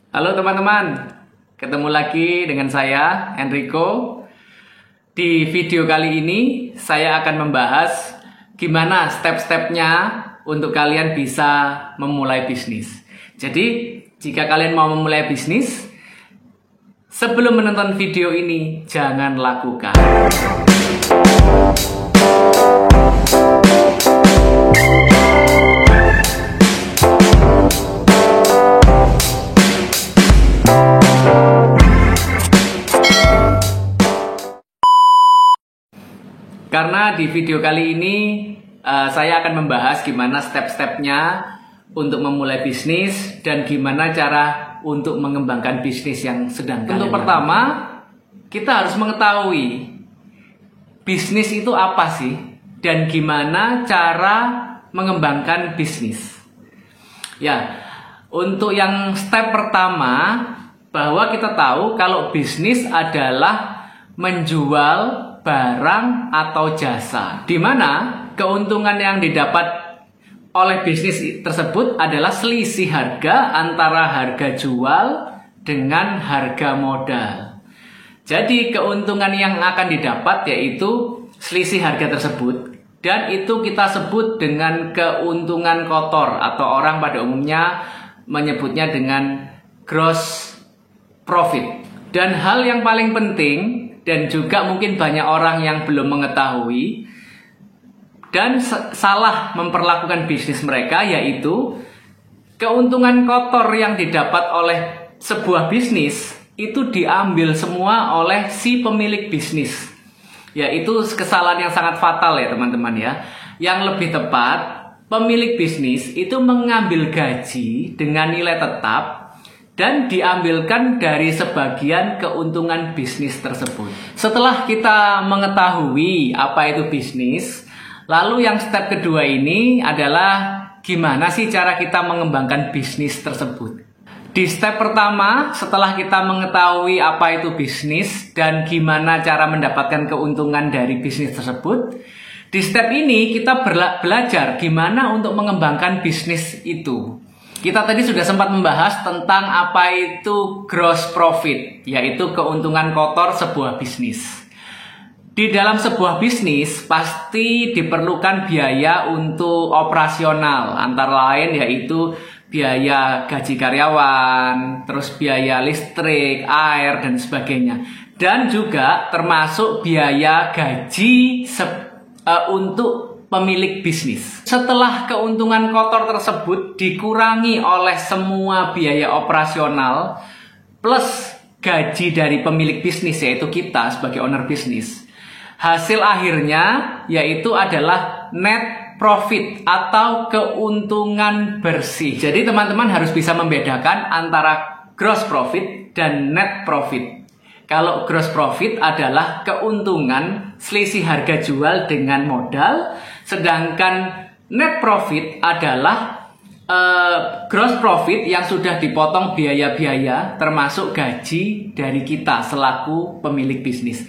Halo teman-teman, ketemu lagi dengan saya, Enrico. Di video kali ini, saya akan membahas gimana step-stepnya untuk kalian bisa memulai bisnis. Jadi, jika kalian mau memulai bisnis, sebelum menonton video ini, jangan lakukan. Karena di video kali ini saya akan membahas gimana step-stepnya untuk memulai bisnis dan gimana cara untuk mengembangkan bisnis yang sedang kalian. Untuk pertama, kita harus mengetahui bisnis itu apa sih dan gimana cara mengembangkan bisnis. Ya, untuk yang step pertama, bahwa kita tahu kalau bisnis adalah menjual barang atau jasa, di mana keuntungan yang didapat oleh bisnis tersebut adalah selisih harga antara harga jual dengan harga modal. Jadi keuntungan yang akan didapat yaitu selisih harga tersebut, dan itu kita sebut dengan keuntungan kotor atau orang pada umumnya menyebutnya dengan gross profit. Dan hal yang paling penting dan juga mungkin banyak orang yang belum mengetahui dan salah memperlakukan bisnis mereka, yaitu keuntungan kotor yang didapat oleh sebuah bisnis itu diambil semua oleh si pemilik bisnis. Yaitu kesalahan yang sangat fatal ya teman-teman ya. Yang lebih tepat, pemilik bisnis itu mengambil gaji dengan nilai tetap dan diambilkan dari sebagian keuntungan bisnis tersebut. Setelah kita mengetahui apa itu bisnis, lalu yang step kedua ini adalah gimana sih cara kita mengembangkan bisnis tersebut. Di step pertama, setelah kita mengetahui apa itu bisnis dan gimana cara mendapatkan keuntungan dari bisnis tersebut, di step ini kita belajar gimana untuk mengembangkan bisnis itu. Kita tadi sudah sempat membahas tentang apa itu gross profit, yaitu keuntungan kotor sebuah bisnis. Di dalam sebuah bisnis pasti diperlukan biaya untuk operasional, antara lain yaitu biaya gaji karyawan, terus biaya listrik, air, dan sebagainya. Dan juga termasuk biaya gaji untuk pemilik bisnis. Setelah keuntungan kotor tersebut dikurangi oleh semua biaya operasional plus gaji dari pemilik bisnis, yaitu kita sebagai owner bisnis, hasil akhirnya yaitu adalah net profit atau keuntungan bersih. Jadi teman-teman harus bisa membedakan antara gross profit dan net profit. Kalau gross profit adalah keuntungan selisih harga jual dengan modal, sedangkan net profit adalah gross profit yang sudah dipotong biaya-biaya termasuk gaji dari kita selaku pemilik bisnis.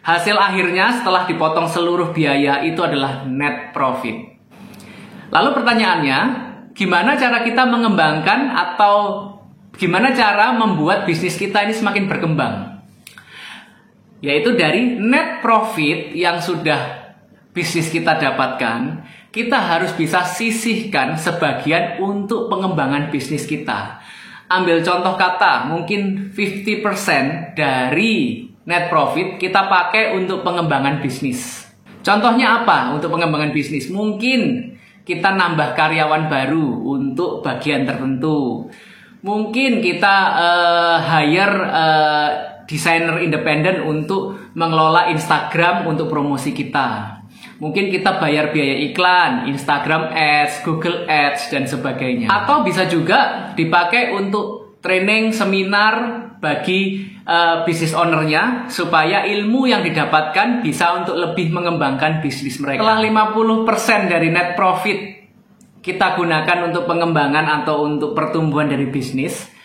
Hasil akhirnya setelah dipotong seluruh biaya itu adalah net profit. Lalu pertanyaannya, gimana cara kita mengembangkan atau gimana cara membuat bisnis kita ini semakin berkembang? Yaitu dari net profit yang sudah bisnis kita dapatkan, kita harus bisa sisihkan sebagian untuk pengembangan bisnis kita. Ambil contoh kata, mungkin 50% dari net profit kita pakai untuk pengembangan bisnis. Contohnya apa untuk pengembangan bisnis? Mungkin kita nambah karyawan baru untuk bagian tertentu. Mungkin kita hire desainer independen untuk mengelola Instagram untuk promosi kita. Mungkin kita bayar biaya iklan, Instagram Ads, Google Ads, dan sebagainya. Atau bisa juga dipakai untuk training seminar bagi bisnis ownernya, supaya ilmu yang didapatkan bisa untuk lebih mengembangkan bisnis mereka. Setelah 50% dari net profit kita gunakan untuk pengembangan atau untuk pertumbuhan dari bisnis,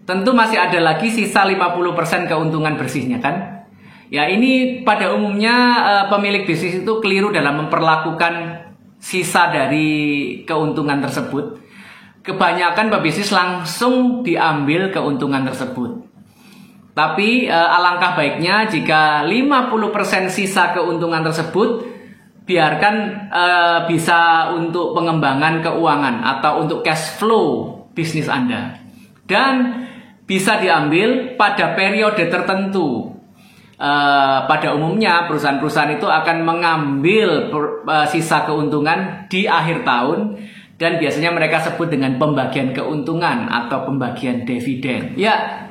tentu masih ada lagi sisa 50% keuntungan bersihnya kan. Ya, ini pada umumnya pemilik bisnis itu keliru dalam memperlakukan sisa dari keuntungan tersebut. kebanyakan pebisnis langsung diambil keuntungan tersebut. Tapi alangkah baiknya jika 50% sisa keuntungan tersebut biarkan bisa untuk pengembangan keuangan atau untuk cash flow bisnis Anda. Dan bisa diambil pada periode tertentu. Pada umumnya perusahaan-perusahaan itu akan mengambil sisa keuntungan di akhir tahun, dan biasanya mereka sebut dengan pembagian keuntungan atau pembagian dividen. Ya,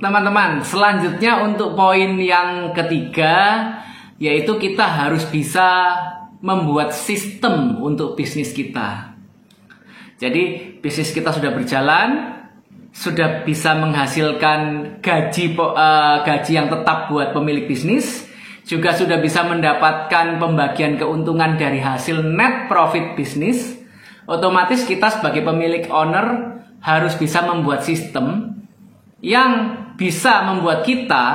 teman-teman, selanjutnya untuk poin yang ketiga, yaitu kita harus bisa membuat sistem untuk bisnis kita. Jadi bisnis kita sudah berjalan, sudah bisa menghasilkan gaji yang tetap buat pemilik bisnis, juga sudah bisa mendapatkan pembagian keuntungan dari hasil net profit bisnis. Otomatis kita sebagai pemilik owner harus bisa membuat sistem yang bisa membuat kita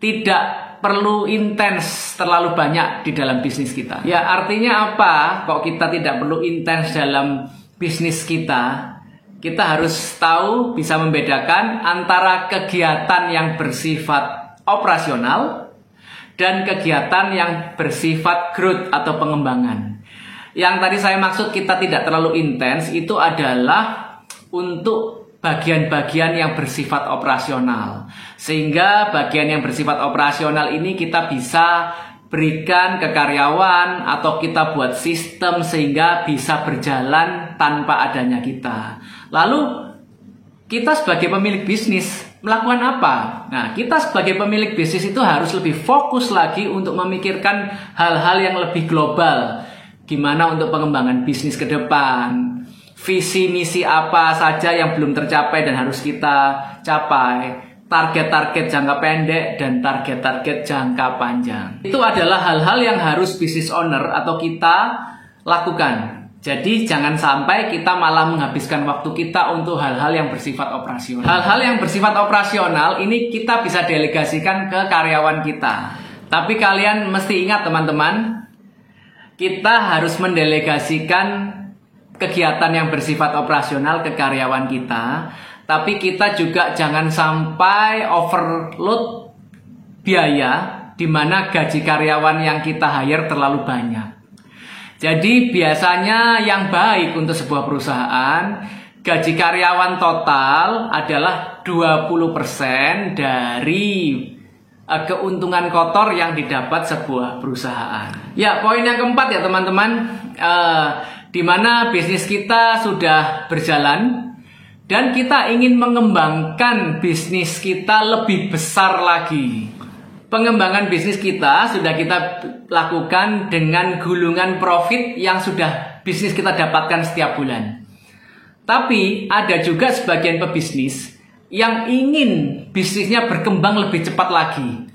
tidak perlu intens terlalu banyak di dalam bisnis kita. Ya, artinya apa? Kok kita tidak perlu intens dalam bisnis kita? Kita harus tahu, bisa membedakan antara kegiatan yang bersifat operasional dan kegiatan yang bersifat growth atau pengembangan. Yang tadi saya maksud kita tidak terlalu intens itu adalah untuk bagian-bagian yang bersifat operasional. Sehingga bagian yang bersifat operasional ini kita bisa berikan ke karyawan atau kita buat sistem sehingga bisa berjalan tanpa adanya kita. Lalu kita sebagai pemilik bisnis melakukan apa? Nah, kita sebagai pemilik bisnis itu harus lebih fokus lagi untuk memikirkan hal-hal yang lebih global. Gimana untuk pengembangan bisnis ke depan? Visi misi apa saja yang belum tercapai dan harus kita capai? Target-target jangka pendek dan target-target jangka panjang. Itu adalah hal-hal yang harus business owner atau kita lakukan. Jadi jangan sampai kita malah menghabiskan waktu kita untuk hal-hal yang bersifat operasional. Hal-hal yang bersifat operasional ini kita bisa delegasikan ke karyawan kita. Tapi kalian mesti ingat teman-teman, kita harus mendelegasikan kegiatan yang bersifat operasional ke karyawan kita. Tapi kita juga jangan sampai overload biaya di mana gaji karyawan yang kita hire terlalu banyak. Jadi biasanya yang baik untuk sebuah perusahaan, gaji karyawan total adalah 20% dari keuntungan kotor yang didapat sebuah perusahaan. Ya, poin yang keempat ya teman-teman, di mana bisnis kita sudah berjalan dan kita ingin mengembangkan bisnis kita lebih besar lagi. Pengembangan bisnis kita sudah kita lakukan dengan gulungan profit yang sudah bisnis kita dapatkan setiap bulan. Tapi ada juga sebagian pebisnis yang ingin bisnisnya berkembang lebih cepat lagi.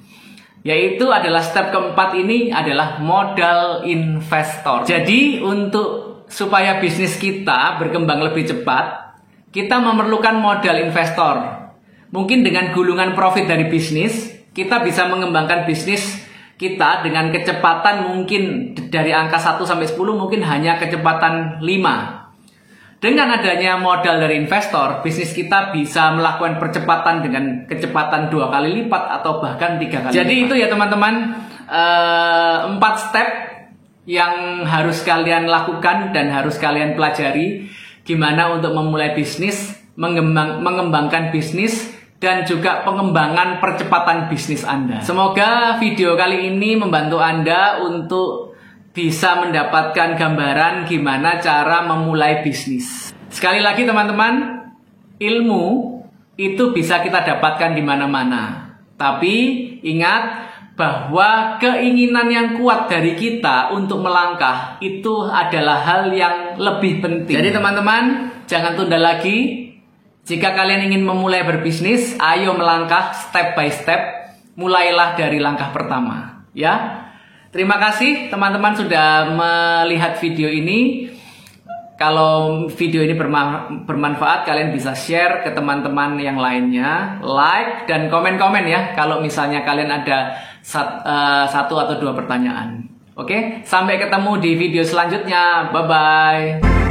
Yaitu adalah step keempat ini adalah modal investor. Jadi supaya bisnis kita berkembang lebih cepat, kita memerlukan modal investor. Mungkin dengan gulungan profit dari bisnis, kita bisa mengembangkan bisnis kita dengan kecepatan mungkin dari angka 1 sampai 10 mungkin hanya kecepatan 5. Dengan adanya modal dari investor, bisnis kita bisa melakukan percepatan dengan kecepatan 2 kali lipat atau bahkan 3 kali lipat. Jadi itu ya teman-teman, 4 step yang harus kalian lakukan dan harus kalian pelajari gimana untuk memulai bisnis, mengembangkan bisnis, dan juga pengembangan percepatan bisnis Anda. Semoga video kali ini membantu Anda untuk bisa mendapatkan gambaran gimana cara memulai bisnis. Sekali lagi teman-teman, ilmu itu bisa kita dapatkan di mana-mana. Tapi ingat bahwa keinginan yang kuat dari kita untuk melangkah itu adalah hal yang lebih penting. Jadi teman-teman, jangan tunda lagi. Jika kalian ingin memulai berbisnis, ayo melangkah step by step. Mulailah dari langkah pertama, ya. Terima kasih teman-teman sudah melihat video ini. Kalau video ini bermanfaat, kalian bisa share ke teman-teman yang lainnya, like dan komen-komen ya. Kalau misalnya kalian ada satu atau dua pertanyaan. Oke, sampai ketemu di video selanjutnya. Bye-bye.